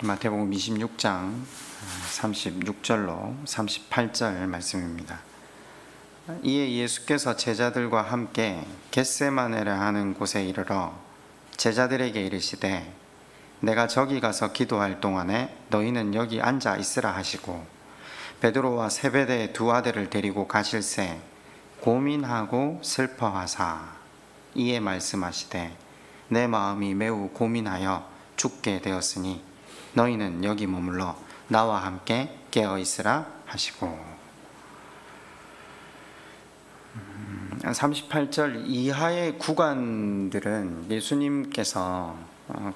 마태복음 26장 36절로 38절 말씀입니다. 이에 예수께서 제자들과 함께 겟세마네라 하는 곳에 이르러 제자들에게 이르시되 내가 저기 가서 기도할 동안에 너희는 여기 앉아 있으라 하시고 베드로와 세베대의 두 아들을 데리고 가실새 고민하고 슬퍼하사 이에 말씀하시되 내 마음이 매우 고민하여 죽게 되었으니 너희는 여기 머물러 나와 함께 깨어 있으라 하시고 38절 이하의 구간들은 예수님께서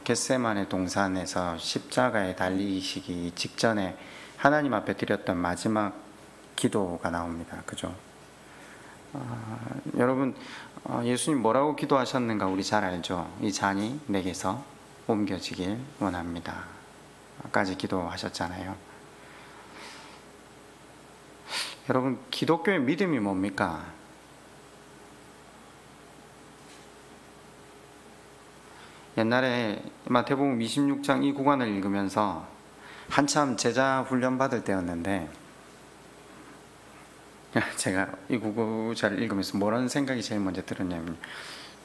겟세마네 동산에서 십자가에 달리시기 직전에 하나님 앞에 드렸던 마지막 기도가 나옵니다. 그죠? 여러분 예수님 뭐라고 기도하셨는가 우리 잘 알죠? 이 잔이 내게서 옮겨지길 원합니다 까지 기도하셨잖아요. 여러분 기독교의 믿음이 뭡니까? 옛날에 마태복음 26장 이 구간을 읽으면서 한참 제자 훈련 받을 때였는데 제가 이 구절을 읽으면서 뭐라는 생각이 제일 먼저 들었냐면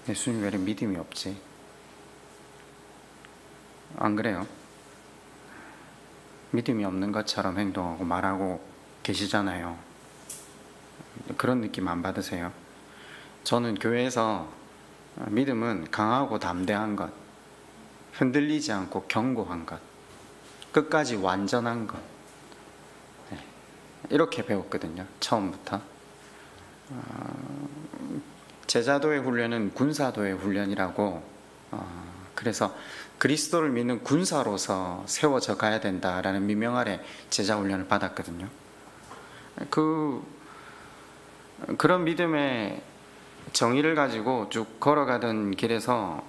예수님 왜 이렇게 믿음이 없지? 안 그래요? 믿음이 없는 것처럼 행동하고 말하고 계시잖아요. 그런 느낌 안 받으세요? 저는 교회에서 믿음은 강하고 담대한 것, 흔들리지 않고 견고한 것, 끝까지 완전한 것, 이렇게 배웠거든요. 처음부터. 제자도의 훈련은 군사도의 훈련이라고, 그래서 그리스도를 믿는 군사로서 세워져 가야 된다라는 미명 아래 제자 훈련을 받았거든요. 그런 믿음의 정의를 가지고 쭉 걸어가던 길에서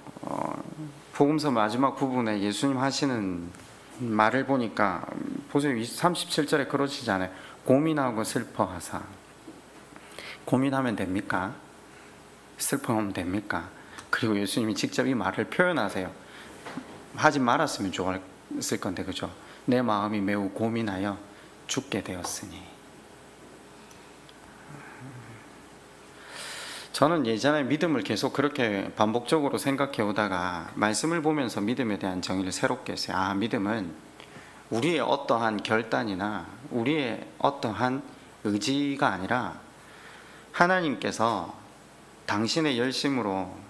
복음서 마지막 부분에 예수님 하시는 말을 보니까 보세요. 37절에 그러시잖아요. 고민하고 슬퍼하사. 고민하면 됩니까? 슬퍼하면 됩니까? 그리고 예수님이 직접 이 말을 표현하세요. 하지 말았으면 좋았을 건데 그죠? 내 마음이 매우 고민하여 죽게 되었으니. 저는 예전에 믿음을 계속 그렇게 반복적으로 생각해 오다가 말씀을 보면서 믿음에 대한 정의를 새롭게 했어요. 믿음은 우리의 어떠한 결단이나 우리의 어떠한 의지가 아니라 하나님께서 당신의 열심으로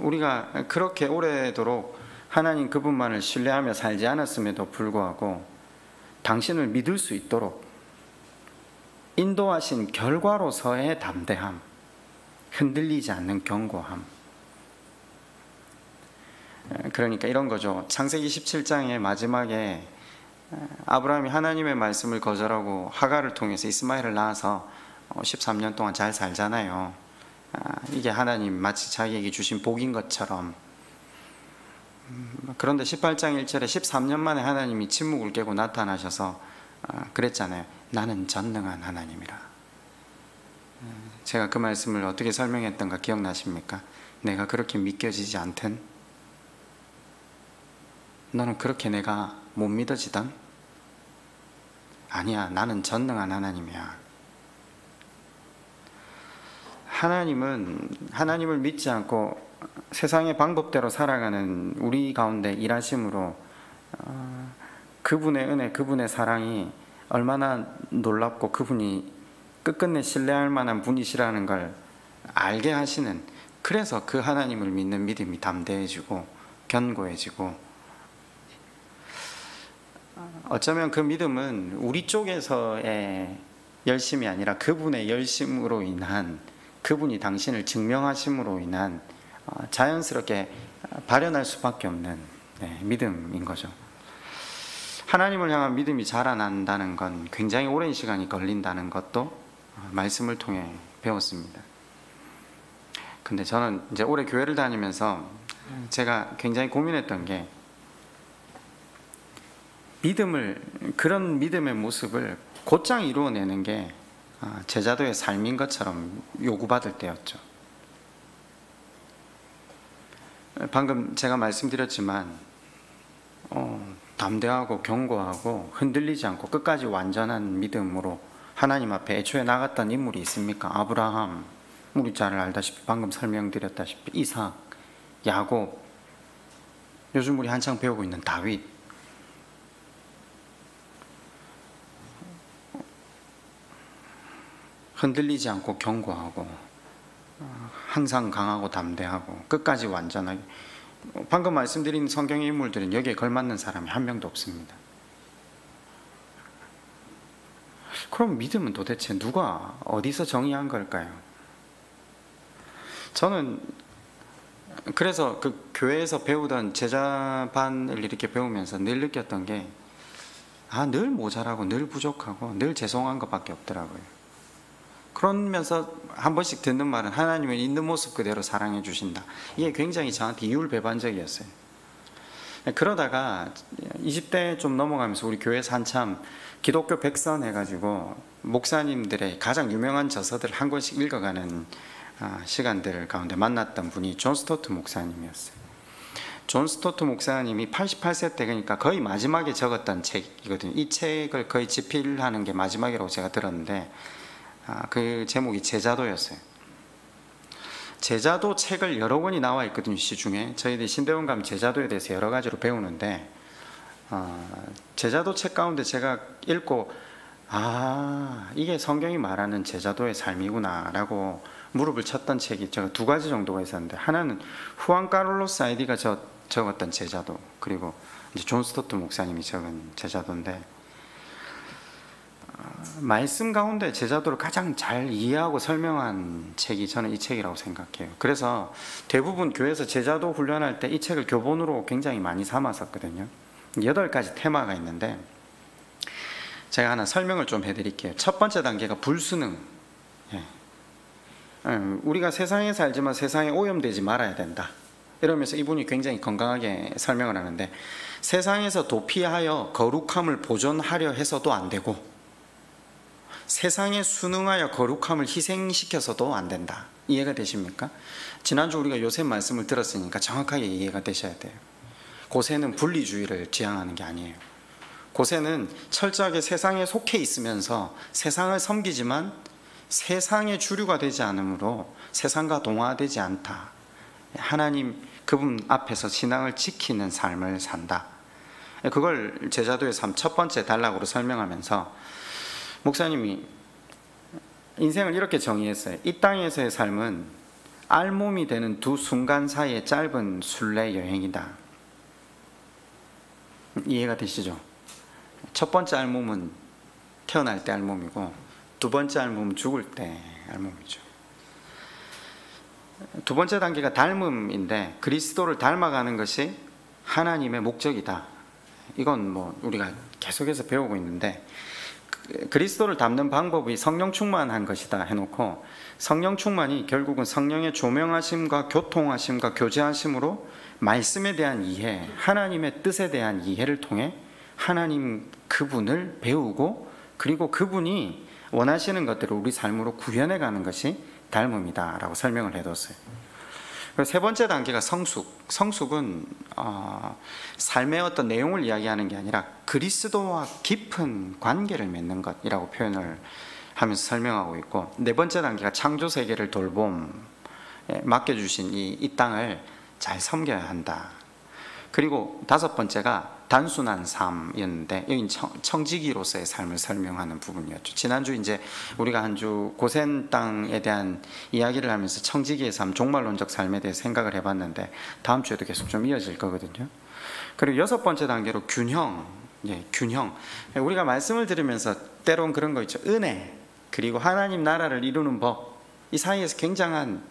우리가 그렇게 오래도록 하나님 그분만을 신뢰하며 살지 않았음에도 불구하고 당신을 믿을 수 있도록 인도하신 결과로서의 담대함, 흔들리지 않는 견고함. 그러니까 이런 거죠. 창세기 17장의 마지막에 아브라함이 하나님의 말씀을 거절하고 하갈을 통해서 이스마엘을 낳아서 13년 동안 잘 살잖아요. 이게 하나님 마치 자기에게 주신 복인 것처럼. 그런데 18장 1절에 13년 만에 하나님이 침묵을 깨고 나타나셔서 그랬잖아요. 나는 전능한 하나님이라. 제가 그 말씀을 어떻게 설명했던가 기억나십니까? 내가 그렇게 믿겨지지 않든, 너는 그렇게 내가 못 믿어지던, 아니야, 나는 전능한 하나님이야. 하나님은 하나님을 믿지 않고 세상의 방법대로 살아가는 우리 가운데 일하심으로 그분의 은혜, 그분의 사랑이 얼마나 놀랍고 그분이 끝끝내 신뢰할 만한 분이시라는 걸 알게 하시는, 그래서 그 하나님을 믿는 믿음이 담대해지고 견고해지고, 어쩌면 그 믿음은 우리 쪽에서의 열심이 아니라 그분의 열심으로 인한, 그분이 당신을 증명하심으로 인한 자연스럽게 발현할 수밖에 없는 믿음인 거죠. 하나님을 향한 믿음이 자라난다는 건 굉장히 오랜 시간이 걸린다는 것도 말씀을 통해 배웠습니다. 근데 저는 이제 올해 교회를 다니면서 제가 굉장히 고민했던 게, 그런 믿음의 모습을 곧장 이루어내는 게 제자도의 삶인 것처럼 요구받을 때였죠. 방금 제가 말씀드렸지만 담대하고 견고하고 흔들리지 않고 끝까지 완전한 믿음으로 하나님 앞에 애초에 나갔던 인물이 있습니까? 아브라함, 우리 잘 알다시피 방금 설명드렸다시피 이삭, 야곱, 요즘 우리 한창 배우고 있는 다윗. 흔들리지 않고 견고하고 항상 강하고 담대하고 끝까지 완전하게. 방금 말씀드린 성경의 인물들은 여기에 걸맞는 사람이 한 명도 없습니다. 그럼 믿음은 도대체 누가 어디서 정의한 걸까요? 저는 그래서 그 교회에서 배우던 제자반을 이렇게 배우면서 늘 느꼈던 게 늘 모자라고 늘 부족하고 늘 죄송한 것밖에 없더라고요. 그러면서 한 번씩 듣는 말은 하나님은 있는 모습 그대로 사랑해 주신다. 이게 굉장히 저한테 이율배반적이었어요. 그러다가 20대 좀 넘어가면서 우리 교회에서 한참 기독교 백선 해가지고 목사님들의 가장 유명한 저서들 한 권씩 읽어가는 시간들 가운데 만났던 분이 존 스토트 목사님이었어요. 존 스토트 목사님이 88세 때, 그러니까 거의 마지막에 적었던 책이거든요. 이 책을 거의 집필하는 게 마지막이라고 제가 들었는데 그 제목이 제자도였어요. 제자도 책을 여러 권이 나와 있거든요. 시중에 저희들이 신대원 가면 제자도에 대해서 여러 가지로 배우는데 제자도 책 가운데 제가 읽고 이게 성경이 말하는 제자도의 삶이구나 라고 무릎을 쳤던 책이 제가 두 가지 정도가 있었는데, 하나는 후안 카를로스 아이디가 적었던 제자도, 그리고 이제 존 스토트 목사님이 적은 제자도인데, 말씀 가운데 제자도를 가장 잘 이해하고 설명한 책이 저는 이 책이라고 생각해요. 그래서 대부분 교회에서 제자도 훈련할 때 이 책을 교본으로 굉장히 많이 삼았었거든요. 8가지 테마가 있는데 제가 하나 설명을 좀 해드릴게요. 첫 번째 단계가 불순응. 우리가 세상에 살지만 세상에 오염되지 말아야 된다. 이러면서 이분이 굉장히 건강하게 설명을 하는데, 세상에서 도피하여 거룩함을 보존하려 해서도 안 되고 세상에 순응하여 거룩함을 희생시켜서도 안 된다. 이해가 되십니까? 지난주 우리가 요셉 말씀을 들었으니까 정확하게 이해가 되셔야 돼요. 고세는 분리주의를 지향하는 게 아니에요. 고세는 철저하게 세상에 속해 있으면서 세상을 섬기지만 세상의 주류가 되지 않으므로 세상과 동화되지 않다. 하나님 그분 앞에서 신앙을 지키는 삶을 산다. 그걸 제자도의 삶 첫 번째 단락으로 설명하면서 목사님이 인생을 이렇게 정의했어요. 이 땅에서의 삶은 알몸이 되는 두 순간 사이의 짧은 순례 여행이다. 이해가 되시죠? 첫 번째 알몸은 태어날 때 알몸이고 두 번째 알몸은 죽을 때 알몸이죠. 두 번째 단계가 닮음인데, 그리스도를 닮아가는 것이 하나님의 목적이다. 이건 뭐 우리가 계속해서 배우고 있는데, 그리스도를 닮는 방법이 성령 충만한 것이다 해놓고, 성령 충만이 결국은 성령의 조명하심과 교통하심과 교제하심으로 말씀에 대한 이해, 하나님의 뜻에 대한 이해를 통해 하나님 그분을 배우고, 그리고 그분이 원하시는 것들을 우리 삶으로 구현해가는 것이 닮음이다 라고 설명을 해뒀어요. 세 번째 단계가 성숙. 성숙은 삶의 어떤 내용을 이야기하는 게 아니라 그리스도와 깊은 관계를 맺는 것이라고 표현을 하면서 설명하고 있고, 네 번째 단계가 창조 세계를 돌봄에 맡겨주신 이 땅을 잘 섬겨야 한다. 그리고 다섯 번째가 단순한 삶이었는데, 여기 청지기로서의 삶을 설명하는 부분이었죠. 지난주 이제 우리가 한 주 고센 땅에 대한 이야기를 하면서 청지기의 삶, 종말론적 삶에 대해 생각을 해봤는데, 다음 주에도 계속 좀 이어질 거거든요. 그리고 여섯 번째 단계로 균형. 균형. 우리가 말씀을 들으면서 때론 그런 거 있죠. 은혜, 그리고 하나님 나라를 이루는 법, 이 사이에서 굉장한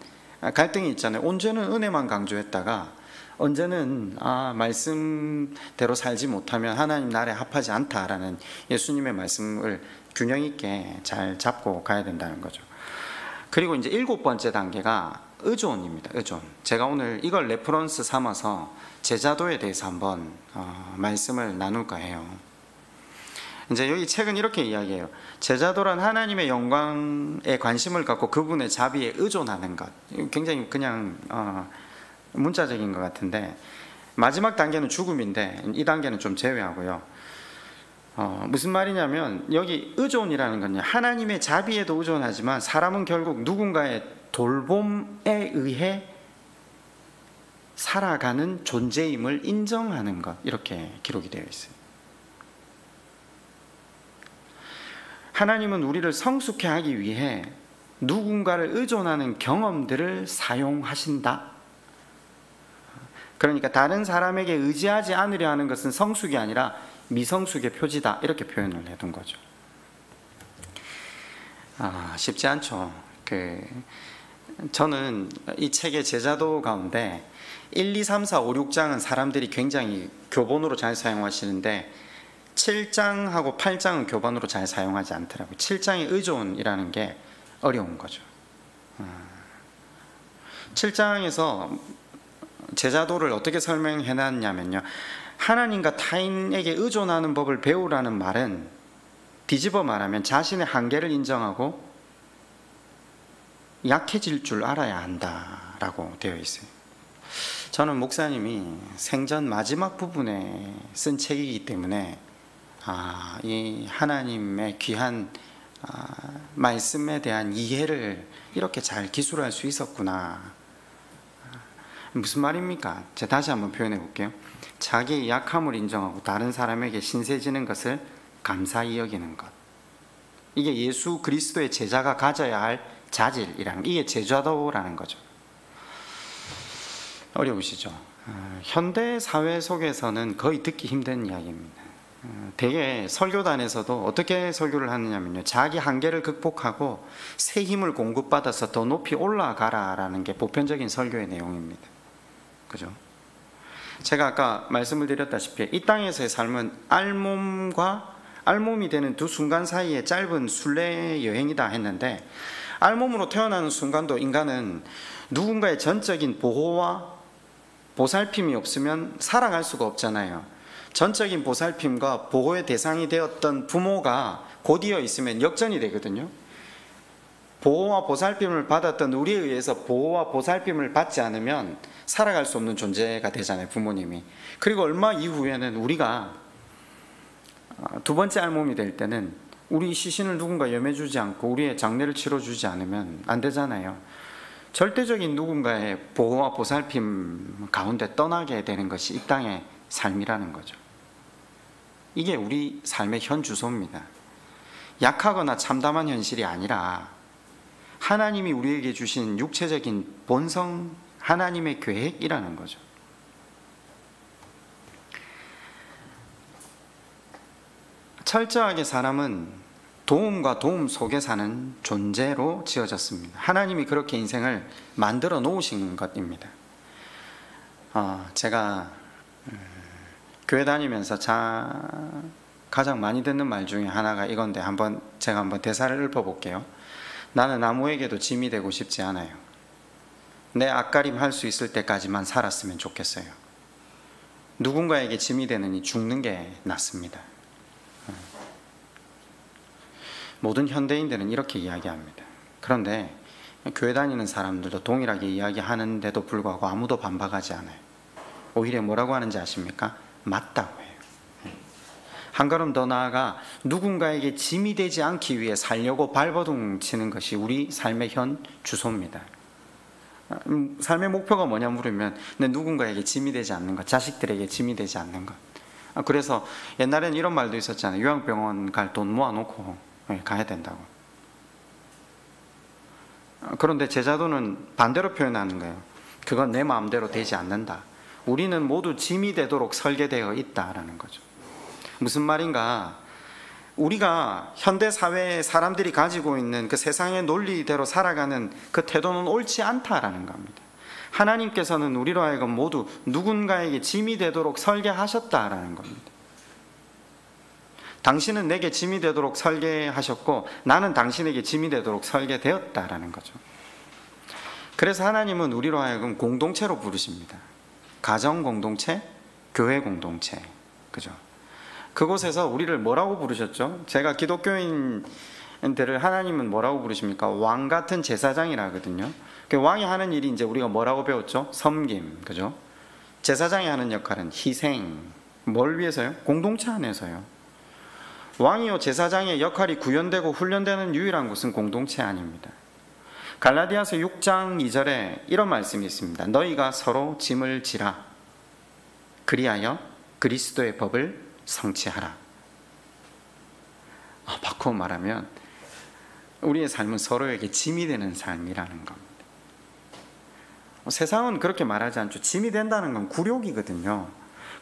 갈등이 있잖아요. 언제는 은혜만 강조했다가 언제는 말씀대로 살지 못하면 하나님 나라에 합하지 않다라는 예수님의 말씀을 균형 있게 잘 잡고 가야 된다는 거죠. 그리고 이제 일곱 번째 단계가 의존입니다. 의존. 제가 오늘 이걸 레퍼런스 삼아서 제자도에 대해서 한번 말씀을 나눌까 해요. 이제 여기 책은 이렇게 이야기해요. 제자도란 하나님의 영광에 관심을 갖고 그분의 자비에 의존하는 것. 굉장히 그냥 문자적인 것 같은데, 마지막 단계는 죽음인데 이 단계는 좀 제외하고요. 무슨 말이냐면 여기 의존이라는 건요, 하나님의 자비에도 의존하지만 사람은 결국 누군가의 돌봄에 의해 살아가는 존재임을 인정하는 것, 이렇게 기록이 되어 있어요. 하나님은 우리를 성숙해 하기 위해 누군가를 의존하는 경험들을 사용하신다. 그러니까 다른 사람에게 의지하지 않으려 하는 것은 성숙이 아니라 미성숙의 표지다, 이렇게 표현을 해둔 거죠. 쉽지 않죠. 저는 이 책의 제자도 가운데 1, 2, 3, 4, 5, 6장은 사람들이 굉장히 교본으로 잘 사용하시는데 7장하고 8장은 교본으로 잘 사용하지 않더라고요. 7장의 의존이라는 게 어려운 거죠. 7장에서 제자도를 어떻게 설명해 놨냐면요, 하나님과 타인에게 의존하는 법을 배우라는 말은 뒤집어 말하면 자신의 한계를 인정하고 약해질 줄 알아야 한다라고 되어 있어요. 저는 목사님이 생전 마지막 부분에 쓴 책이기 때문에 이 하나님의 귀한 말씀에 대한 이해를 이렇게 잘 기술할 수 있었구나. 무슨 말입니까? 제가 다시 한번 표현해 볼게요. 자기의 약함을 인정하고 다른 사람에게 신세지는 것을 감사히 여기는 것, 이게 예수 그리스도의 제자가 가져야 할 자질이라는, 이게 제자도라는 거죠. 어려우시죠? 현대 사회 속에서는 거의 듣기 힘든 이야기입니다. 대개 설교단에서도 어떻게 설교를 하느냐면요, 자기 한계를 극복하고 새 힘을 공급받아서 더 높이 올라가라라는 게 보편적인 설교의 내용입니다. 그죠? 제가 아까 말씀을 드렸다시피 이 땅에서의 삶은 알몸이 되는 두 순간 사이의 짧은 순례 여행이다 했는데, 알몸으로 태어나는 순간도 인간은 누군가의 전적인 보호와 보살핌이 없으면 살아갈 수가 없잖아요. 전적인 보살핌과 보호의 대상이 되었던 부모가 곧이어 있으면 역전이 되거든요. 보호와 보살핌을 받았던 우리에 의해서 보호와 보살핌을 받지 않으면 살아갈 수 없는 존재가 되잖아요, 부모님이. 그리고 얼마 이후에는 우리가 두 번째 알몸이 될 때는 우리 시신을 누군가 염해주지 않고 우리의 장례를 치러주지 않으면 안 되잖아요. 절대적인 누군가의 보호와 보살핌 가운데 떠나게 되는 것이 이 땅의 삶이라는 거죠. 이게 우리 삶의 현 주소입니다. 약하거나 참담한 현실이 아니라 하나님이 우리에게 주신 육체적인 본성, 하나님의 계획이라는 거죠. 철저하게 사람은 도움과 도움 속에 사는 존재로 지어졌습니다. 하나님이 그렇게 인생을 만들어 놓으신 것입니다. 제가 교회 다니면서 가장 많이 듣는 말 중에 하나가 이건데 제가 한번 대사를 읊어볼게요. 나는 아무에게도 짐이 되고 싶지 않아요. 내 앞가림 할 수 있을 때까지만 살았으면 좋겠어요. 누군가에게 짐이 되느니 죽는 게 낫습니다. 모든 현대인들은 이렇게 이야기합니다. 그런데 교회 다니는 사람들도 동일하게 이야기하는데도 불구하고 아무도 반박하지 않아요. 오히려 뭐라고 하는지 아십니까? 맞다고 해요. 한 걸음 더 나아가 누군가에게 짐이 되지 않기 위해 살려고 발버둥 치는 것이 우리 삶의 현 주소입니다. 삶의 목표가 뭐냐 물으면 누군가에게 짐이 되지 않는 것, 자식들에게 짐이 되지 않는 것. 그래서 옛날에는 이런 말도 있었잖아요. 요양병원 갈 돈 모아놓고 가야 된다고. 그런데 제자도는 반대로 표현하는 거예요. 그건 내 마음대로 되지 않는다. 우리는 모두 짐이 되도록 설계되어 있다라는 거죠. 무슨 말인가? 우리가 현대사회의 사람들이 가지고 있는 그 세상의 논리대로 살아가는 그 태도는 옳지 않다라는 겁니다. 하나님께서는 우리로 하여금 모두 누군가에게 짐이 되도록 설계하셨다라는 겁니다. 당신은 내게 짐이 되도록 설계하셨고 나는 당신에게 짐이 되도록 설계되었다라는 거죠. 그래서 하나님은 우리로 하여금 공동체로 부르십니다. 가정 공동체, 교회 공동체, 그죠? 그곳에서 우리를 뭐라고 부르셨죠? 제가 기독교인들을 하나님은 뭐라고 부르십니까? 왕 같은 제사장이라 하거든요. 왕이 하는 일이 이제 우리가 뭐라고 배웠죠? 섬김, 그죠? 제사장이 하는 역할은 희생, 뭘 위해서요? 공동체 안에서요. 왕이요 제사장의 역할이 구현되고 훈련되는 유일한 곳은 공동체 안입니다. 갈라디아서 6장 2절에 이런 말씀이 있습니다. 너희가 서로 짐을 지라. 그리하여 그리스도의 법을 성취하라. 바꿔 말하면 우리의 삶은 서로에게 짐이 되는 삶이라는 겁니다. 세상은 그렇게 말하지 않죠. 짐이 된다는 건 굴욕이거든요.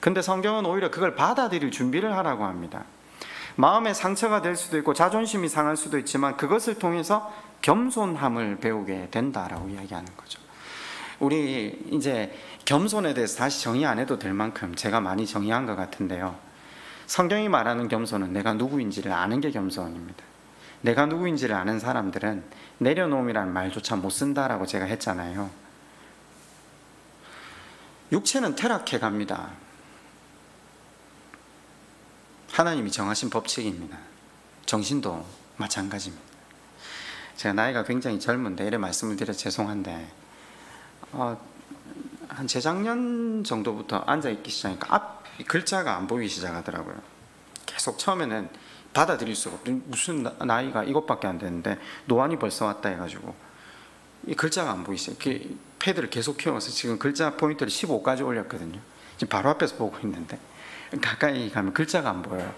근데 성경은 오히려 그걸 받아들일 준비를 하라고 합니다. 마음의 상처가 될 수도 있고 자존심이 상할 수도 있지만 그것을 통해서 겸손함을 배우게 된다라고 이야기하는 거죠. 우리 이제 겸손에 대해서 다시 정의 안 해도 될 만큼 제가 많이 정의한 것 같은데요. 성경이 말하는 겸손은 내가 누구인지를 아는 게 겸손입니다. 내가 누구인지를 아는 사람들은 내려놓음이라는 말조차 못 쓴다라고 제가 했잖아요. 육체는 퇴락해 갑니다. 하나님이 정하신 법칙입니다. 정신도 마찬가지입니다. 제가 나이가 굉장히 젊은데 이래 말씀을 드려 죄송한데 한 재작년 정도부터 앉아있기 시작하니까 앞 글자가 안 보이기 시작하더라고요. 계속 처음에는 받아들일 수가 없고 무슨 나이가 이것밖에 안 되는데 노안이 벌써 왔다 해가지고 이 글자가 안 보이세요. 패드를 계속 키워서 지금 글자 포인트를 15까지 올렸거든요. 지금 바로 앞에서 보고 있는데 가까이 가면 글자가 안 보여요.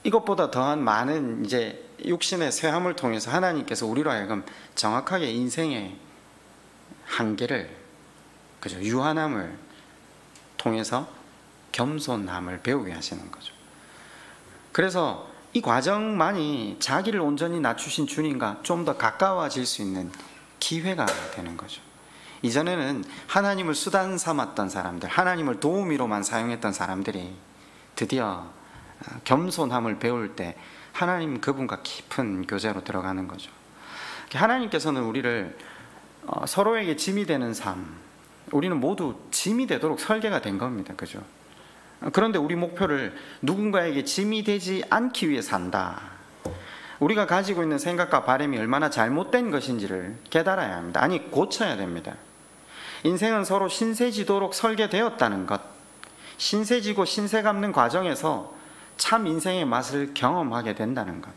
이것보다 더한 많은 이제 육신의 쇠함을 통해서 하나님께서 우리로 하여금 정확하게 인생의 한계를, 그죠, 유한함을 통해서 겸손함을 배우게 하시는 거죠. 그래서 이 과정만이 자기를 온전히 낮추신 주님과 좀 더 가까워질 수 있는 기회가 되는 거죠. 이전에는 하나님을 수단 삼았던 사람들, 하나님을 도우미로만 사용했던 사람들이 드디어 겸손함을 배울 때 하나님 그분과 깊은 교제로 들어가는 거죠. 하나님께서는 우리를 서로에게 짐이 되는 삶, 우리는 모두 짐이 되도록 설계가 된 겁니다. 그죠? 그런데 우리 목표를 누군가에게 짐이 되지 않기 위해 산다. 우리가 가지고 있는 생각과 바람이 얼마나 잘못된 것인지를 깨달아야 합니다. 아니, 고쳐야 됩니다. 인생은 서로 신세지도록 설계되었다는 것, 신세지고 신세 갚는 과정에서 참 인생의 맛을 경험하게 된다는 것,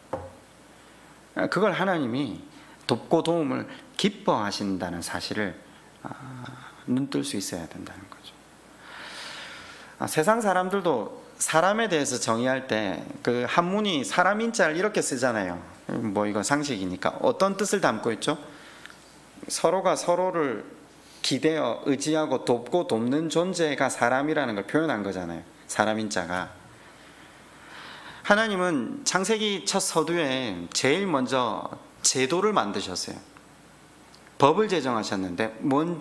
그걸 하나님이 돕고 도움을 기뻐하신다는 사실을 눈뜰 수 있어야 된다는 거죠. 세상 사람들도 사람에 대해서 정의할 때 그 한문이 사람인자를 이렇게 쓰잖아요. 뭐 이거 상식이니까. 어떤 뜻을 담고 있죠? 서로가 서로를 기대어 의지하고 돕고 돕는 존재가 사람이라는 걸 표현한 거잖아요. 사람인자가. 하나님은 창세기 첫 서두에 제일 먼저 제도를 만드셨어요. 법을 제정하셨는데 뭔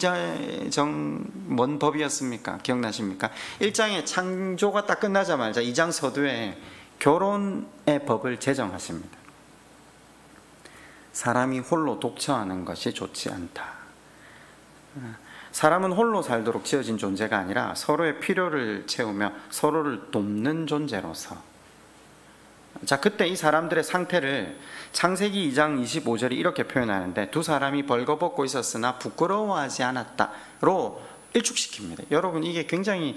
법이었습니까? 기억나십니까? 1장의 창조가 딱 끝나자마자 2장 서두에 결혼의 법을 제정하십니다. 사람이 홀로 독처하는 것이 좋지 않다. 사람은 홀로 살도록 지어진 존재가 아니라 서로의 필요를 채우며 서로를 돕는 존재로서. 자, 그때 이 사람들의 상태를 창세기 2장 25절이 이렇게 표현하는데, 두 사람이 벌거벗고 있었으나 부끄러워하지 않았다로 일축시킵니다. 여러분, 이게 굉장히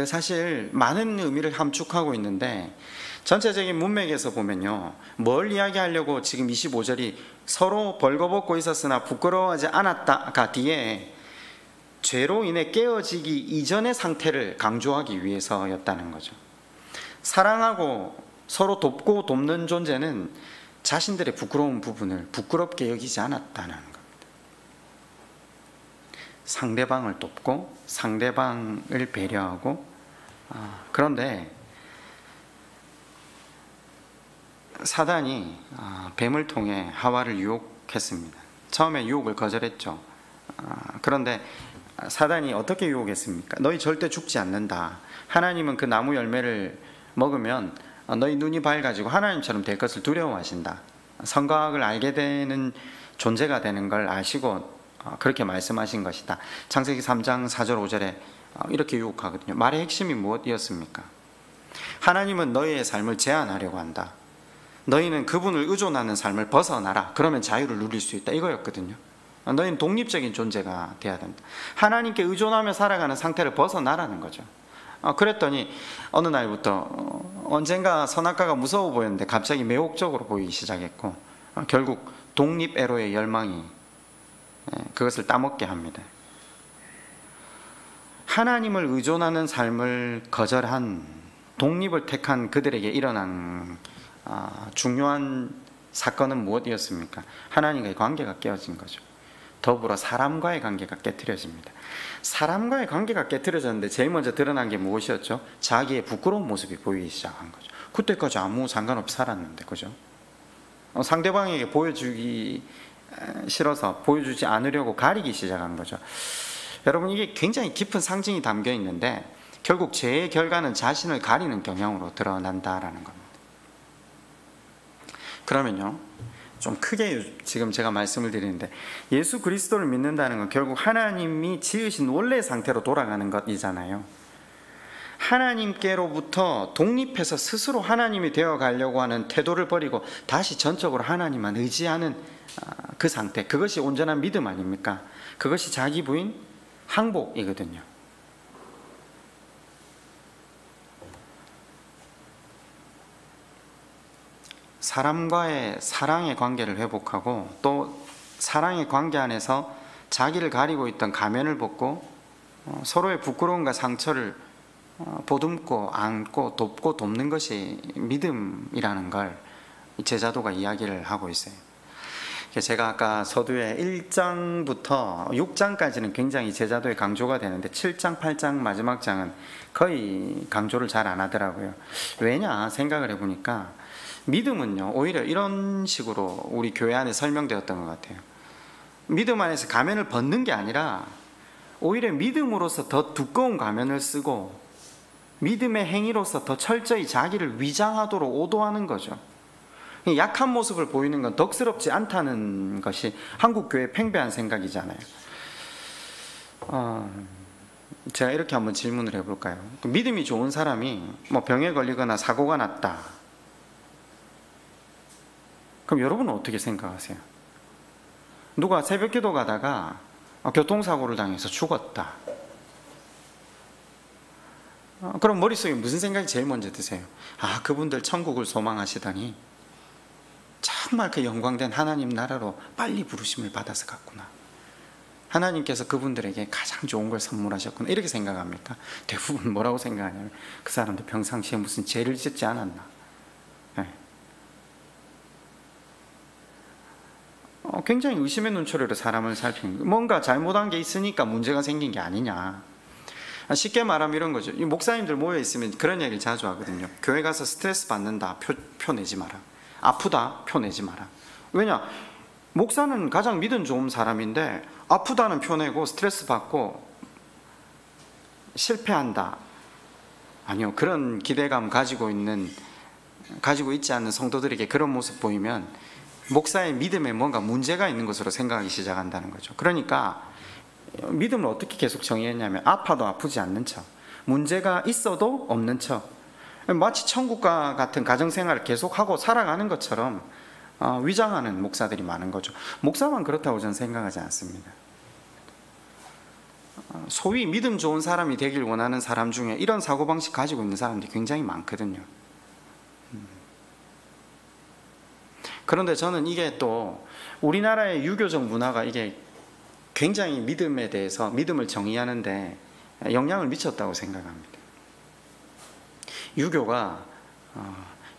사실 많은 의미를 함축하고 있는데, 전체적인 문맥에서 보면요, 뭘 이야기하려고 지금 25절이 서로 벌거벗고 있었으나 부끄러워하지 않았다가 뒤에 죄로 인해 깨어지기 이전의 상태를 강조하기 위해서였다는 거죠. 사랑하고 서로 돕고 돕는 존재는 자신들의 부끄러운 부분을 부끄럽게 여기지 않았다는 겁니다. 상대방을 돕고 상대방을 배려하고, 그런데 사단이 뱀을 통해 하와를 유혹했습니다. 처음에 유혹을 거절했죠. 그런데 사단이 어떻게 유혹했습니까? 너희 절대 죽지 않는다. 하나님은 그 나무 열매를 먹으면 너희 눈이 밝아지고 하나님처럼 될 것을 두려워하신다. 선과악을 알게 되는 존재가 되는 걸 아시고 그렇게 말씀하신 것이다. 창세기 3장 4절 5절에 이렇게 유혹하거든요. 말의 핵심이 무엇이었습니까? 하나님은 너희의 삶을 제한하려고 한다. 너희는 그분을 의존하는 삶을 벗어나라. 그러면 자유를 누릴 수 있다. 이거였거든요. 너희는 독립적인 존재가 돼야 된다. 하나님께 의존하며 살아가는 상태를 벗어나라는 거죠. 그랬더니 어느 날부터 언젠가 선악과가 무서워 보였는데 갑자기 매혹적으로 보이기 시작했고, 결국 독립애로의 열망이 그것을 따먹게 합니다. 하나님을 의존하는 삶을 거절한, 독립을 택한 그들에게 일어난 중요한 사건은 무엇이었습니까? 하나님과의 관계가 깨어진 거죠. 더불어 사람과의 관계가 깨트려집니다. 사람과의 관계가 깨트려졌는데 제일 먼저 드러난 게 무엇이었죠? 자기의 부끄러운 모습이 보이기 시작한 거죠. 그때까지 아무 상관없이 살았는데, 그죠? 상대방에게 보여주기 싫어서 보여주지 않으려고 가리기 시작한 거죠. 여러분, 이게 굉장히 깊은 상징이 담겨 있는데 결국 죄의 결과는 자신을 가리는 경향으로 드러난다라는 겁니다. 그러면요, 좀 크게 지금 제가 말씀을 드리는데, 예수 그리스도를 믿는다는 건 결국 하나님이 지으신 원래 상태로 돌아가는 것이잖아요. 하나님께로부터 독립해서 스스로 하나님이 되어 가려고 하는 태도를 버리고 다시 전적으로 하나님만 의지하는 그 상태, 그것이 온전한 믿음 아닙니까? 그것이 자기 부인 항복이거든요. 사람과의 사랑의 관계를 회복하고, 또 사랑의 관계 안에서 자기를 가리고 있던 가면을 벗고 서로의 부끄러움과 상처를 보듬고 안고 돕고 돕는 것이 믿음이라는 걸 제자도가 이야기를 하고 있어요. 제가 아까 서두에 1장부터 6장까지는 굉장히 제자도의 강조가 되는데 7장, 8장 마지막 장은 거의 강조를 잘 안 하더라고요. 왜냐 생각을 해보니까 믿음은요, 오히려 이런 식으로 우리 교회 안에 설명되었던 것 같아요. 믿음 안에서 가면을 벗는 게 아니라 오히려 믿음으로서 더 두꺼운 가면을 쓰고 믿음의 행위로서 더 철저히 자기를 위장하도록 오도하는 거죠. 약한 모습을 보이는 건 덕스럽지 않다는 것이 한국 교회의 팽배한 생각이잖아요. 제가 이렇게 한번 질문을 해볼까요? 믿음이 좋은 사람이 병에 걸리거나 사고가 났다. 그럼 여러분은 어떻게 생각하세요? 누가 새벽기도 가다가 교통사고를 당해서 죽었다. 그럼 머릿속에 무슨 생각이 제일 먼저 드세요? 그분들 천국을 소망하시더니 정말 그 영광된 하나님 나라로 빨리 부르심을 받아서 갔구나. 하나님께서 그분들에게 가장 좋은 걸 선물하셨구나. 이렇게 생각합니까? 대부분 뭐라고 생각하냐면 그 사람들 평상시에 무슨 죄를 짓지 않았나. 네. 굉장히 의심의 눈초리로 사람을 살피는 거예요. 뭔가 잘못한 게 있으니까 문제가 생긴 게 아니냐. 쉽게 말하면 이런 거죠. 이 목사님들 모여 있으면 그런 얘기를 자주 하거든요. 교회 가서 스트레스 받는다, 표 내지 마라. 아프다, 표 내지 마라. 왜냐? 목사는 가장 믿음 좋은 사람인데 아프다는 표 내고 스트레스 받고 실패한다. 아니요, 그런 기대감 가지고 있지 않는 성도들에게 그런 모습 보이면 목사의 믿음에 뭔가 문제가 있는 것으로 생각하기 시작한다는 거죠. 그러니까 믿음을 어떻게 계속 정의했냐면 아파도 아프지 않는 척, 문제가 있어도 없는 척, 마치 천국과 같은 가정생활을 계속하고 살아가는 것처럼 위장하는 목사들이 많은 거죠. 목사만 그렇다고 저는 생각하지 않습니다. 소위 믿음 좋은 사람이 되길 원하는 사람 중에 이런 사고방식 가지고 있는 사람들이 굉장히 많거든요. 그런데 저는 이게 또 우리나라의 유교적 문화가 이게 굉장히 믿음에 대해서 믿음을 정의하는데 영향을 미쳤다고 생각합니다. 유교가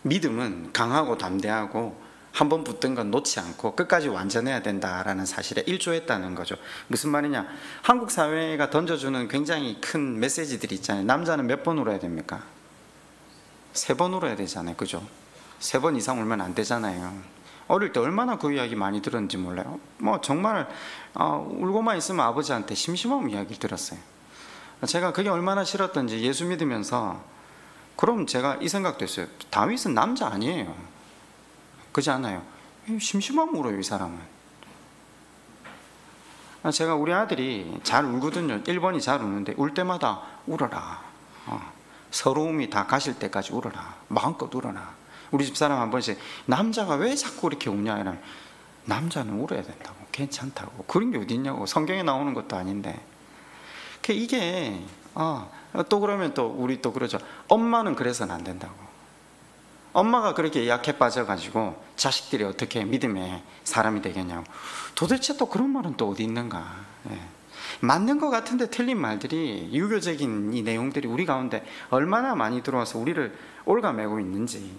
믿음은 강하고 담대하고 한번 붙든 건 놓지 않고 끝까지 완전해야 된다라는 사실에 일조했다는 거죠. 무슨 말이냐? 한국 사회가 던져주는 굉장히 큰 메시지들이 있잖아요. 남자는 몇 번 울어야 됩니까? 3번 울어야 되잖아요. 그죠? 3번 이상 울면 안 되잖아요. 어릴 때 얼마나 그 이야기 많이 들었는지 몰라요. 정말 울고만 있으면 아버지한테 심심한 이야기를 들었어요. 제가 그게 얼마나 싫었던지 예수 믿으면서 그럼 제가 이 생각도 했어요. 다윗은 남자 아니에요. 그렇지 않아요? 심심하면 울어요, 이 사람은. 제가 우리 아들이 잘 울거든요. 1번이 잘 우는데 울 때마다 울어라. 서러움이 다 가실 때까지 울어라. 마음껏 울어라. 우리 집사람 한 번씩 남자가 왜 자꾸 이렇게 우냐 이러면 남자는 울어야 된다고, 괜찮다고, 그런 게 어딨냐고, 성경에 나오는 것도 아닌데. 이게 또 그러면 또 우리 또 그러죠. 엄마는 그래서는 안 된다고. 엄마가 그렇게 약해 빠져가지고 자식들이 어떻게 믿음의 사람이 되겠냐고. 도대체 또 그런 말은 또 어디 있는가. 맞는 것 같은데 틀린 말들이, 유교적인 이 내용들이 우리 가운데 얼마나 많이 들어와서 우리를 올가매고 있는지.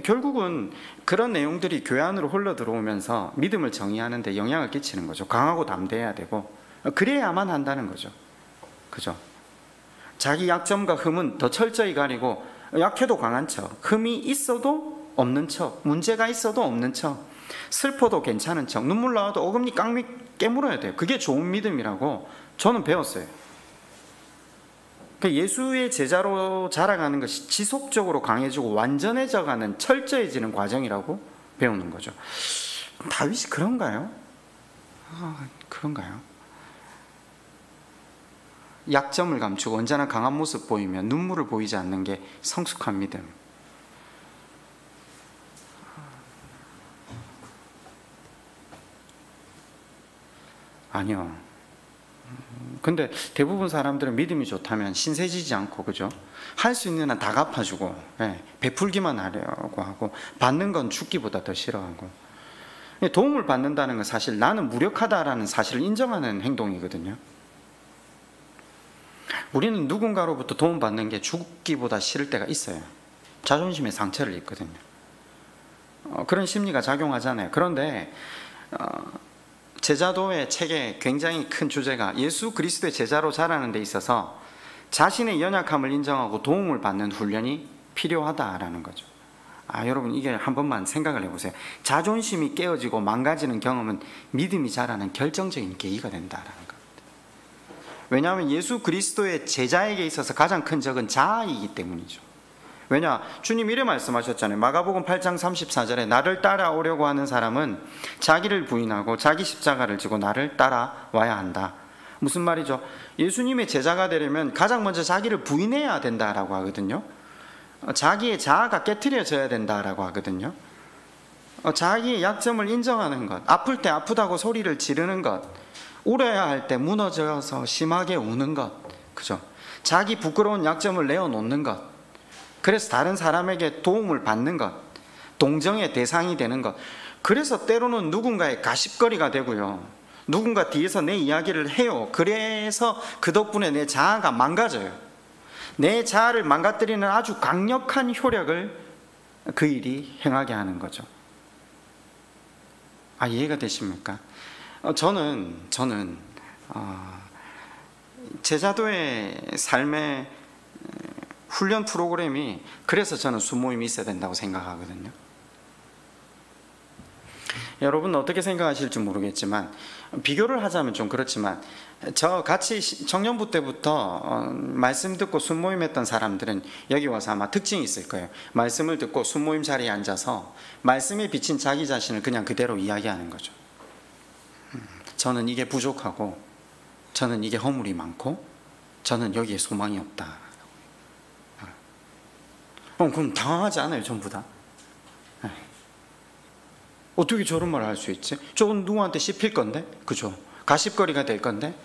결국은 그런 내용들이 교회 안으로 흘러 들어오면서 믿음을 정의하는 데 영향을 끼치는 거죠. 강하고 담대해야 되고, 그래야만 한다는 거죠. 그죠? 자기 약점과 흠은 더 철저히 가리고, 약해도 강한 척, 흠이 있어도 없는 척, 문제가 있어도 없는 척, 슬퍼도 괜찮은 척, 눈물 나와도 어금니 깡미 깨물어야 돼요. 그게 좋은 믿음이라고 저는 배웠어요. 예수의 제자로 자라가는 것이 지속적으로 강해지고 완전해져가는, 철저해지는 과정이라고 배우는 거죠. 다윗이 그런가요? 그런가요? 약점을 감추고 언제나 강한 모습 보이면 눈물을 보이지 않는 게 성숙한 믿음. 아니요. 근데 대부분 사람들은 믿음이 좋다면 신세지지 않고, 그죠? 할 수 있는 한 다 갚아주고, 베풀기만 하려고 하고, 받는 건 죽기보다 더 싫어하고. 도움을 받는다는 건 사실 나는 무력하다라는 사실을 인정하는 행동이거든요. 우리는 누군가로부터 도움받는 게 죽기보다 싫을 때가 있어요. 자존심에 상처를 입거든요. 그런 심리가 작용하잖아요. 그런데 제자도의 책의 굉장히 큰 주제가 예수 그리스도의 제자로 자라는 데 있어서 자신의 연약함을 인정하고 도움을 받는 훈련이 필요하다라는 거죠. 여러분, 이게 한 번만 생각을 해보세요. 자존심이 깨어지고 망가지는 경험은 믿음이 자라는 결정적인 계기가 된다라는 겁니다. 왜냐하면 예수 그리스도의 제자에게 있어서 가장 큰 적은 자아이기 때문이죠. 왜냐? 주님 이래 말씀하셨잖아요. 마가복음 8장 34절에 나를 따라오려고 하는 사람은 자기를 부인하고 자기 십자가를 지고 나를 따라와야 한다. 무슨 말이죠? 예수님의 제자가 되려면 가장 먼저 자기를 부인해야 된다라고 하거든요. 자기의 자아가 깨트려져야 된다라고 하거든요. 자기의 약점을 인정하는 것, 아플 때 아프다고 소리를 지르는 것, 울어야 할 때 무너져서 심하게 우는 것, 그죠? 자기 부끄러운 약점을 내어놓는 것, 그래서 다른 사람에게 도움을 받는 것, 동정의 대상이 되는 것, 그래서 때로는 누군가의 가십거리가 되고요, 누군가 뒤에서 내 이야기를 해요. 그래서 그 덕분에 내 자아가 망가져요. 내 자아를 망가뜨리는 아주 강력한 효력을 그 일이 행하게 하는 거죠. 이해가 되십니까? 저는 제자도의 삶의 훈련 프로그램이, 그래서 저는 수모임이 있어야 된다고 생각하거든요. 여러분은 어떻게 생각하실지 모르겠지만, 비교를 하자면 좀 그렇지만, 저 같이 청년부 때부터 말씀 듣고 순모임 했던 사람들은 여기 와서 아마 특징이 있을 거예요. 말씀을 듣고 순모임 자리에 앉아서 말씀에 비친 자기 자신을 그냥 그대로 이야기하는 거죠. 저는 이게 부족하고, 저는 이게 허물이 많고, 저는 여기에 소망이 없다. 그럼 당황하지 않아요, 전부 다? 어떻게 저런 말을 할 수 있지? 저건 누구한테 씹힐 건데? 그죠? 가십거리가 될 건데?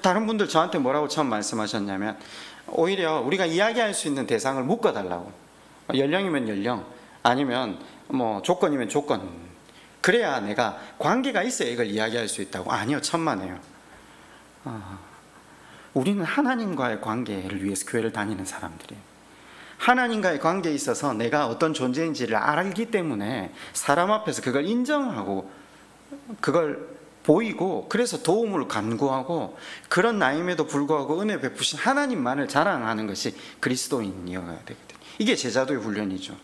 다른 분들 저한테 뭐라고 처음 말씀하셨냐면, 오히려 우리가 이야기할 수 있는 대상을 묶어달라고. 연령이면 연령, 아니면 뭐 조건이면 조건. 그래야 내가 관계가 있어야 이걸 이야기할 수 있다고. 아니요, 천만에요. 우리는 하나님과의 관계를 위해서 교회를 다니는 사람들이에요. 하나님과의 관계에 있어서 내가 어떤 존재인지를 알기 때문에 사람 앞에서 그걸 인정하고 그걸 보이고, 그래서 도움을 간구하고, 그런 나임에도 불구하고 은혜 베푸신 하나님만을 자랑하는 것이 그리스도인이어야 되거든요. 이게 제자도의 훈련이죠.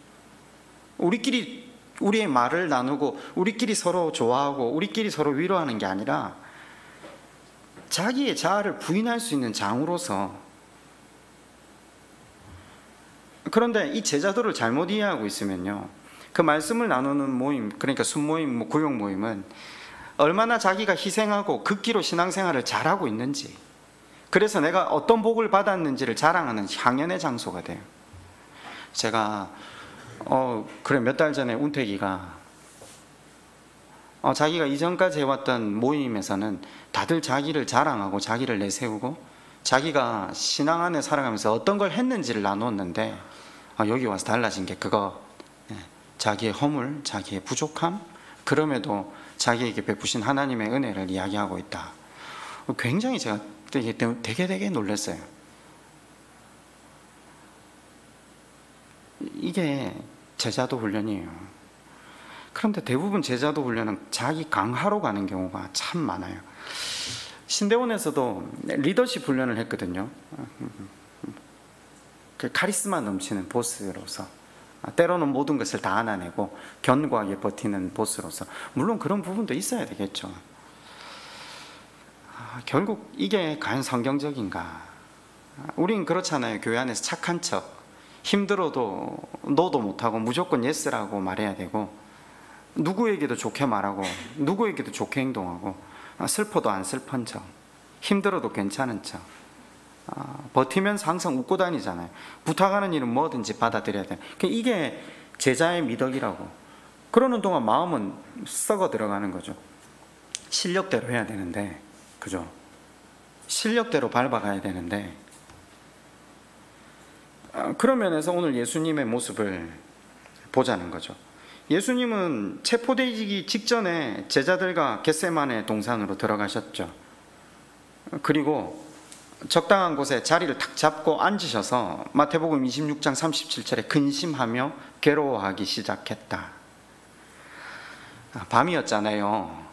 우리끼리 우리의 말을 나누고, 우리끼리 서로 좋아하고, 우리끼리 서로 위로하는 게 아니라 자기의 자아를 부인할 수 있는 장으로서. 그런데 이 제자도를 잘못 이해하고 있으면요, 그 말씀을 나누는 모임, 그러니까 순모임, 구역 모임은 얼마나 자기가 희생하고 극기로 신앙생활을 잘하고 있는지, 그래서 내가 어떤 복을 받았는지를 자랑하는 향연의 장소가 돼요. 제가 그래 몇 달 전에 운택이가 자기가 이전까지 해왔던 모임에서는 다들 자기를 자랑하고 자기를 내세우고 자기가 신앙 안에 살아가면서 어떤 걸 했는지를 나눴는데 여기 와서 달라진 게 그거, 자기의 허물, 자기의 부족함, 그럼에도 자기에게 베푸신 하나님의 은혜를 이야기하고 있다. 굉장히 제가 되게 놀랐어요. 이게 제자도 훈련이에요. 그런데 대부분 제자도 훈련은 자기 강화로 가는 경우가 참 많아요. 신대원에서도 리더십 훈련을 했거든요. 그 카리스마 넘치는 보스로서, 때로는 모든 것을 다 안아내고 견고하게 버티는 보스로서, 물론 그런 부분도 있어야 되겠죠. 결국 이게 과연 성경적인가? 우린 그렇잖아요. 교회 안에서 착한 척, 힘들어도 노도 못하고 무조건 예스라고 말해야 되고, 누구에게도 좋게 말하고 누구에게도 좋게 행동하고, 슬퍼도 안 슬픈 척, 힘들어도 괜찮은 척, 버티면서 항상 웃고 다니잖아요. 부탁하는 일은 뭐든지 받아들여야 돼. 이게 제자의 미덕이라고. 그러는 동안 마음은 썩어 들어가는 거죠. 실력대로 해야 되는데, 그죠? 실력대로 밟아가야 되는데, 그런 면에서 오늘 예수님의 모습을 보자는 거죠. 예수님은 체포되기 직전에 제자들과 겟세마네 동산으로 들어가셨죠. 그리고 적당한 곳에 자리를 탁 잡고 앉으셔서 마태복음 26장 37절에 근심하며 괴로워하기 시작했다. 밤이었잖아요.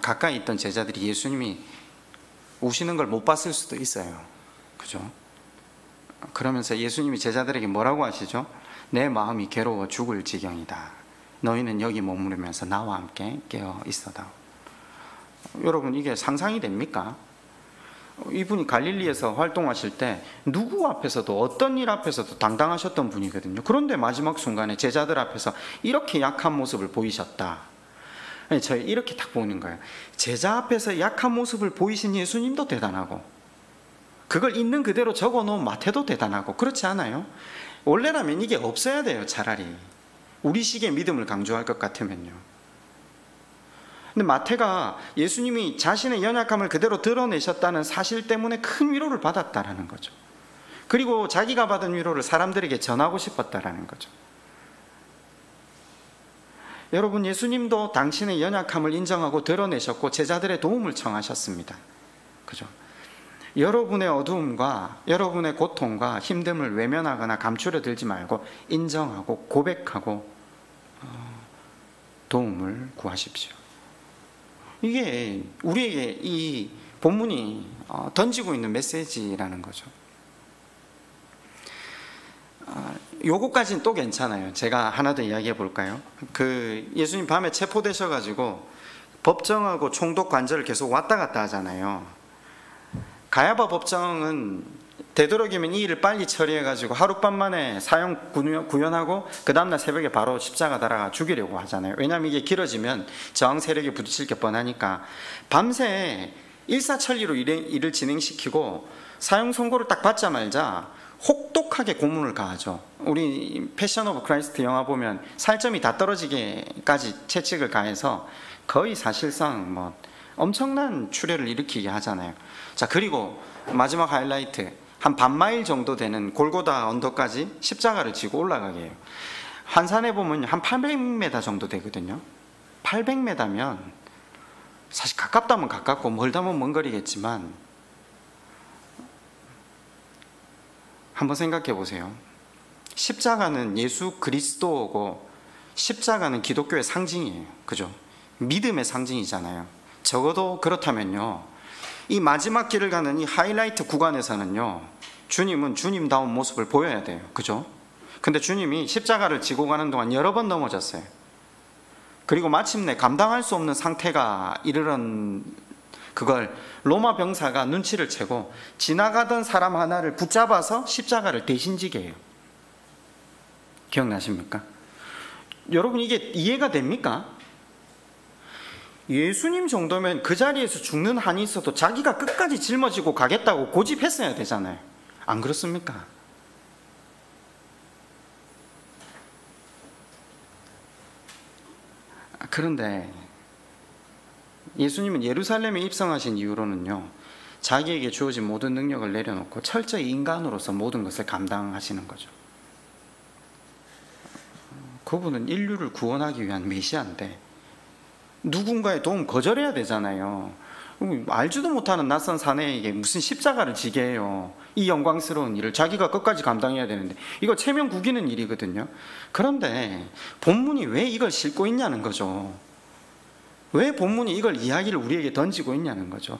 가까이 있던 제자들이 예수님이 우시는 걸 못 봤을 수도 있어요. 그죠? 그러면서 예수님이 제자들에게 뭐라고 하시죠? 내 마음이 괴로워 죽을 지경이다. 너희는 여기 머무르면서 나와 함께 깨어 있어다. 여러분, 이게 상상이 됩니까? 이분이 갈릴리에서 활동하실 때 누구 앞에서도, 어떤 일 앞에서도 당당하셨던 분이거든요. 그런데 마지막 순간에 제자들 앞에서 이렇게 약한 모습을 보이셨다. 저 이렇게 딱 보는 거예요. 제자 앞에서 약한 모습을 보이신 예수님도 대단하고, 그걸 있는 그대로 적어놓은 마태도 대단하고, 그렇지 않아요? 원래라면 이게 없어야 돼요. 차라리 우리식의 믿음을 강조할 것 같으면요. 근데 마태가 예수님이 자신의 연약함을 그대로 드러내셨다는 사실 때문에 큰 위로를 받았다라는 거죠. 그리고 자기가 받은 위로를 사람들에게 전하고 싶었다라는 거죠. 여러분, 예수님도 당신의 연약함을 인정하고 드러내셨고 제자들의 도움을 청하셨습니다. 그죠? 여러분의 어두움과 여러분의 고통과 힘듦을 외면하거나 감추려 들지 말고 인정하고 고백하고 도움을 구하십시오. 이게 우리에게 이 본문이 던지고 있는 메시지라는 거죠. 요거까지는 또 괜찮아요. 제가 하나 더 이야기해 볼까요? 예수님 밤에 체포되셔가지고 법정하고 총독 관저를 계속 왔다 갔다 하잖아요. 가야바 법정은 되도록이면 이 일을 빨리 처리해가지고 하룻밤 만에 사형 구현하고 그 다음날 새벽에 바로 십자가 달아가 죽이려고 하잖아요. 왜냐하면 이게 길어지면 저항 세력에 부딪힐 게 뻔하니까 밤새 일사천리로 일을 진행시키고 사형 선고를 딱 받자마자 혹독하게 고문을 가하죠. 우리 패션 오브 크라이스트 영화 보면 살점이 다 떨어지게까지 채찍을 가해서 거의 사실상 엄청난 출혈을 일으키게 하잖아요. 자, 그리고 마지막 하이라이트, 한 반마일 정도 되는 골고다 언덕까지 십자가를 지고 올라가게 해요. 환산해 보면 한 800m 정도 되거든요. 800m면 사실 가깝다면 가깝고 멀다면 먼 거리겠지만, 한번 생각해 보세요. 십자가는 예수 그리스도고 십자가는 기독교의 상징이에요. 그죠? 믿음의 상징이잖아요. 적어도 그렇다면요, 이 마지막 길을 가는 이 하이라이트 구간에서는요, 주님은 주님다운 모습을 보여야 돼요. 그죠? 근데 주님이 십자가를 지고 가는 동안 여러 번 넘어졌어요. 그리고 마침내 감당할 수 없는 상태가 이르는 그걸 로마 병사가 눈치를 채고 지나가던 사람 하나를 붙잡아서 십자가를 대신 지게 해요. 기억나십니까? 여러분, 이게 이해가 됩니까? 예수님 정도면 그 자리에서 죽는 한이 있어도 자기가 끝까지 짊어지고 가겠다고 고집했어야 되잖아요. 안 그렇습니까? 그런데 예수님은 예루살렘에 입성하신 이후로는요, 자기에게 주어진 모든 능력을 내려놓고 철저히 인간으로서 모든 것을 감당하시는 거죠. 그분은 인류를 구원하기 위한 메시아인데 누군가의 도움 거절해야 되잖아요. 알지도 못하는 낯선 사내에게 무슨 십자가를 지게 해요. 이 영광스러운 일을 자기가 끝까지 감당해야 되는데 이거 체면 구기는 일이거든요. 그런데 본문이 왜 이걸 싣고 있냐는 거죠. 왜 본문이 이걸 이야기를 우리에게 던지고 있냐는 거죠.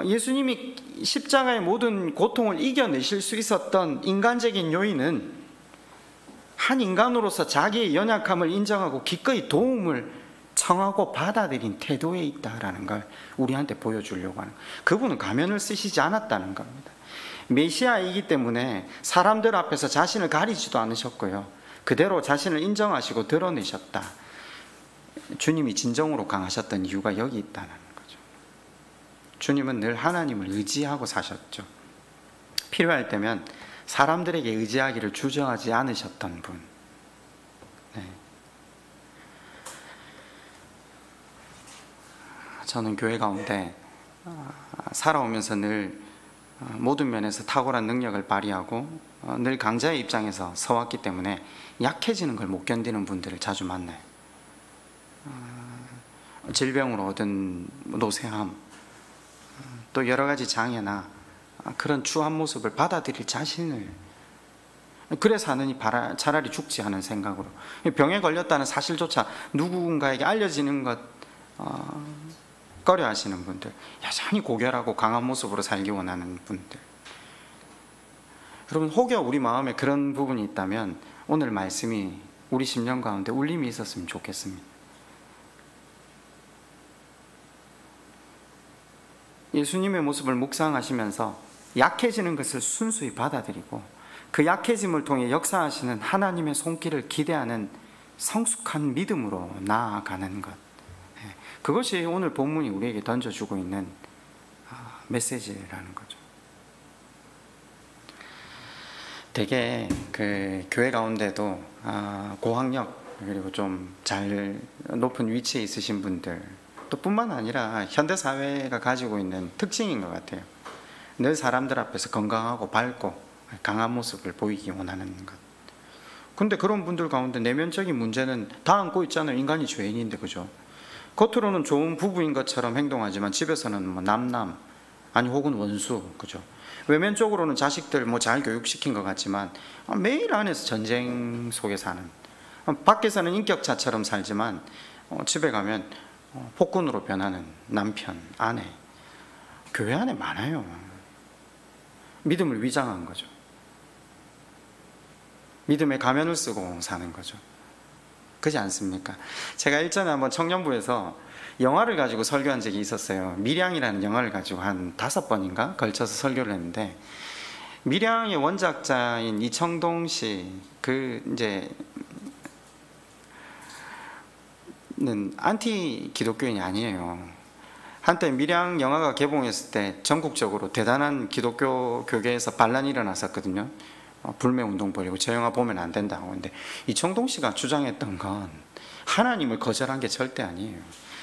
예수님이 십자가의 모든 고통을 이겨내실 수 있었던 인간적인 요인은 한 인간으로서 자기의 연약함을 인정하고 기꺼이 도움을 청하고 받아들인 태도에 있다라는 걸 우리한테 보여주려고 하는, 그분은 가면을 쓰시지 않았다는 겁니다. 메시아이기 때문에 사람들 앞에서 자신을 가리지도 않으셨고요, 그대로 자신을 인정하시고 드러내셨다. 주님이 진정으로 강하셨던 이유가 여기 있다는 거죠. 주님은 늘 하나님을 의지하고 사셨죠. 필요할 때면 사람들에게 의지하기를 주저하지 않으셨던 분. 네. 저는 교회 가운데 살아오면서 늘 모든 면에서 탁월한 능력을 발휘하고 늘 강자의 입장에서 서왔기 때문에 약해지는 걸 못 견디는 분들을 자주 만나요. 질병으로 얻은 노쇠함, 또 여러 가지 장애나 그런 추한 모습을 받아들일 자신을, 그래서 하느니 차라리 죽지 하는 생각으로 병에 걸렸다는 사실조차 누군가에게 알려지는 것 꺼려 하시는 분들, 여전히 고결하고 강한 모습으로 살기 원하는 분들. 여러분, 혹여 우리 마음에 그런 부분이 있다면 오늘 말씀이 우리 심령 가운데 울림이 있었으면 좋겠습니다. 예수님의 모습을 묵상하시면서 약해지는 것을 순수히 받아들이고 그 약해짐을 통해 역사하시는 하나님의 손길을 기대하는 성숙한 믿음으로 나아가는 것, 그것이 오늘 본문이 우리에게 던져주고 있는 메시지라는 거죠. 되게 그 교회 가운데도 고학력 그리고 좀 잘 높은 위치에 있으신 분들, 또 뿐만 아니라 현대사회가 가지고 있는 특징인 것 같아요. 늘 사람들 앞에서 건강하고 밝고 강한 모습을 보이기 원하는 것. 근데 그런 분들 가운데 내면적인 문제는 다 안고 있잖아요. 인간이 죄인인데, 그죠? 겉으로는 좋은 부부인 것처럼 행동하지만 집에서는 뭐 남남, 아니 혹은 원수, 그죠? 외면적으로는 자식들 뭐 잘 교육시킨 것 같지만 매일 안에서 전쟁 속에 사는, 밖에서는 인격자처럼 살지만 집에 가면 폭군으로 변하는 남편, 아내, 교회 안에 많아요. 믿음을 위장한 거죠. 믿음의 가면을 쓰고 사는 거죠. 그렇지 않습니까? 제가 일전에 한번 청년부에서 영화를 가지고 설교한 적이 있었어요. 밀양이라는 영화를 가지고 한 5번인가 걸쳐서 설교를 했는데, 밀양의 원작자인 이청동 씨, 는 안티 기독교인이 아니에요. 한때 밀양 영화가 개봉했을 때 전국적으로 대단한 기독교 교계에서 반란이 일어났었거든요. 불매운동 벌이고 저 영화 보면 안 된다고. 근데 이청동 씨가 주장했던 건 하나님을 거절한 게 절대 아니에요.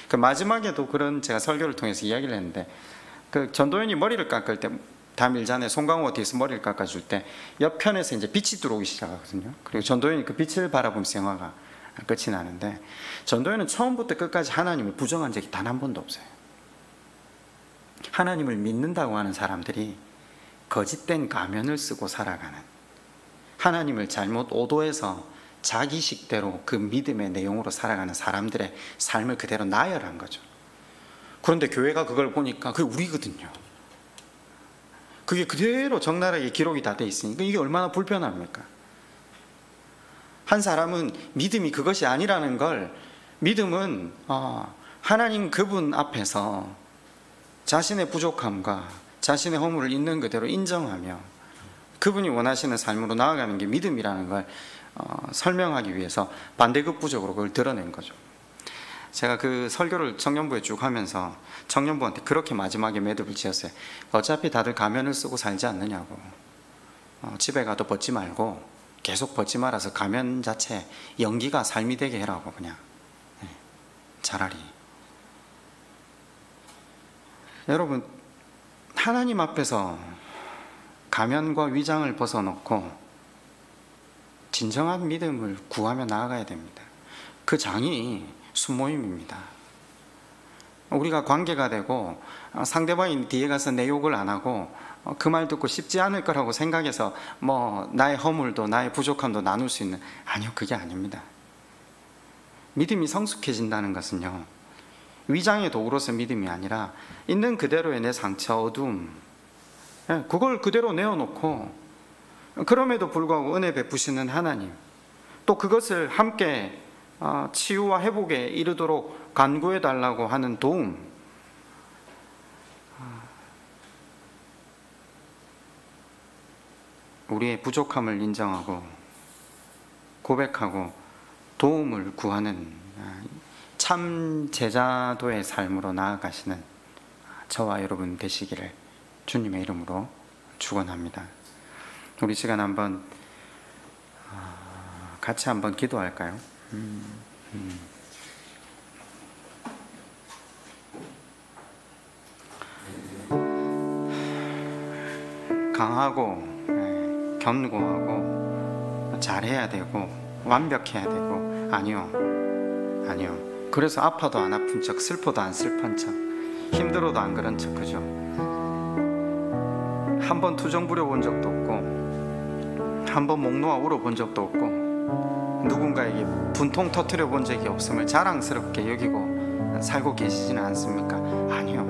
그 마지막에도 그런 제가 설교를 통해서 이야기를 했는데, 그 전도연이 머리를 깎을 때, 담일 전에 송강호가 뒤에서 머리를 깎아줄 때 옆편에서 이제 빛이 들어오기 시작하거든요. 그리고 전도연이 그 빛을 바라보면서 영화가 끝이 나는데, 전도연은 처음부터 끝까지 하나님을 부정한 적이 단 한 번도 없어요. 하나님을 믿는다고 하는 사람들이 거짓된 가면을 쓰고 살아가는, 하나님을 잘못 오도해서 자기식대로 그 믿음의 내용으로 살아가는 사람들의 삶을 그대로 나열한 거죠. 그런데 교회가 그걸 보니까 그게 우리거든요. 그게 그대로 적나라하게 기록이 다 돼 있으니까 이게 얼마나 불편합니까? 한 사람은 믿음이 그것이 아니라는 걸, 믿음은 하나님 그분 앞에서 자신의 부족함과 자신의 허물을 있는 그대로 인정하며 그분이 원하시는 삶으로 나아가는 게 믿음이라는 걸 설명하기 위해서 반대급부적으로 그걸 드러낸 거죠. 제가 그 설교를 청년부에 쭉 하면서 청년부한테 그렇게 마지막에 매듭을 지었어요. 어차피 다들 가면을 쓰고 살지 않느냐고. 집에 가도 벗지 말고 계속 벗지 말아서 가면 자체 연기가 삶이 되게 해라고. 그냥 차라리. 여러분, 하나님 앞에서 가면과 위장을 벗어놓고 진정한 믿음을 구하며 나아가야 됩니다. 그 장이 순모임입니다. 우리가 관계가 되고 상대방이 뒤에 가서 내 욕을 안 하고 그 말 듣고 쉽지 않을 거라고 생각해서 나의 허물도 나의 부족함도 나눌 수 있는, 아니요, 그게 아닙니다. 믿음이 성숙해진다는 것은요, 위장의 도구로서 믿음이 아니라 있는 그대로의 내 상처, 어두움, 그걸 그대로 내어놓고 그럼에도 불구하고 은혜 베푸시는 하나님, 또 그것을 함께 치유와 회복에 이르도록 간구해 달라고 하는 도움, 우리의 부족함을 인정하고 고백하고 도움을 구하는 참 제자도의 삶으로 나아가시는 저와 여러분 되시기를 주님의 이름으로 축원합니다. 우리 시간 한번 같이 한번 기도할까요? 강하고 견고하고 잘해야 되고 완벽해야 되고, 아니요. 그래서 아파도 안 아픈 척, 슬퍼도 안 슬픈 척, 힘들어도 안 그런 척, 그죠? 한 번 투정 부려본 적도 없고, 한 번 목 놓아 울어본 적도 없고, 누군가에게 분통 터뜨려 본 적이 없음을 자랑스럽게 여기고 살고 계시지는 않습니까? 아니요.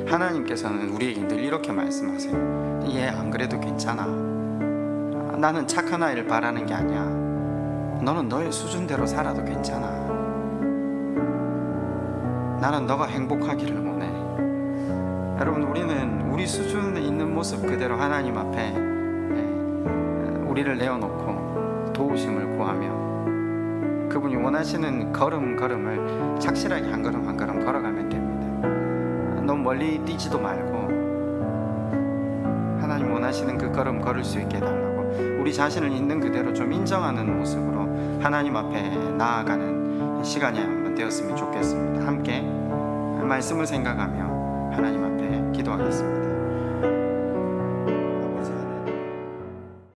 하나님께서는 우리에게 늘 이렇게 말씀하세요. 얘 안 그래도 괜찮아. 나는 착한 아이를 바라는 게 아니야. 너는 너의 수준대로 살아도 괜찮아. 나는 너가 행복하기를 원해. 여러분, 우리는 우리 수준에 있는 모습 그대로 하나님 앞에 우리를 내어놓고 도우심을 구하며 그분이 원하시는 걸음걸음을 착실하게 한 걸음 한 걸음 걸어가면 됩니다. 너무 멀리 뛰지도 말고 하나님 원하시는 그 걸음 걸을 수 있게 해달라고, 우리 자신을 있는 그대로 좀 인정하는 모습으로 하나님 앞에 나아가는 시간이 한번 되었으면 좋겠습니다. 함께 말씀을 생각하며 하나님 앞에 기도하겠습니다.